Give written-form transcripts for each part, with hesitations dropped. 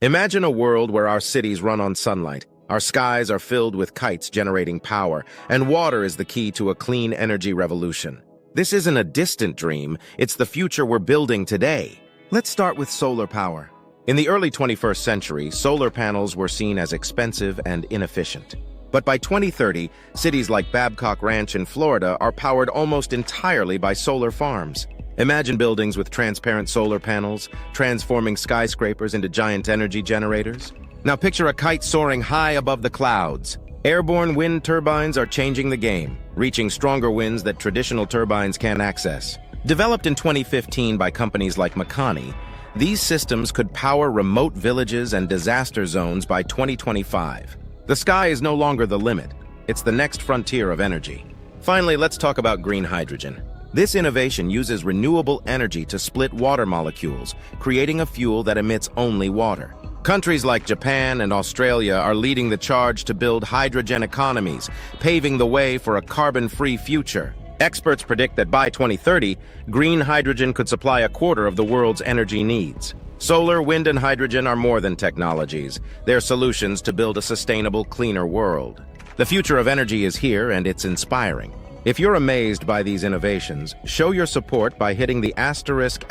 Imagine a world where our cities run on sunlight, our skies are filled with kites generating power, and water is the key to a clean energy revolution. This isn't a distant dream, it's the future we're building today. Let's start with solar power. In the early 21st century, solar panels were seen as expensive and inefficient. But by 2030, cities like Babcock Ranch in Florida are powered almost entirely by solar farms. Imagine buildings with transparent solar panels, transforming skyscrapers into giant energy generators. Now picture a kite soaring high above the clouds. Airborne wind turbines are changing the game, reaching stronger winds that traditional turbines can't access. Developed in 2015 by companies like Makani, these systems could power remote villages and disaster zones by 2025. The sky is no longer the limit. It's the next frontier of energy. Finally, let's talk about green hydrogen. This innovation uses renewable energy to split water molecules, creating a fuel that emits only water. Countries like Japan and Australia are leading the charge to build hydrogen economies, paving the way for a carbon-free future. Experts predict that by 2030, green hydrogen could supply a quarter of the world's energy needs. Solar, wind, and hydrogen are more than technologies. They're solutions to build a sustainable, cleaner world. The future of energy is here, and it's inspiring. If you're amazed by these innovations, show your support by hitting the **like***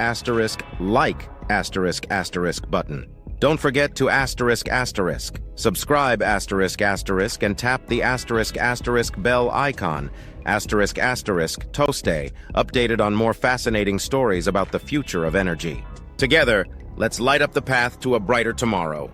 button. Don't forget to ***, subscribe ***, and tap the *** bell icon, ***, Toste, updated on more fascinating stories about the future of energy. Together, let's light up the path to a brighter tomorrow.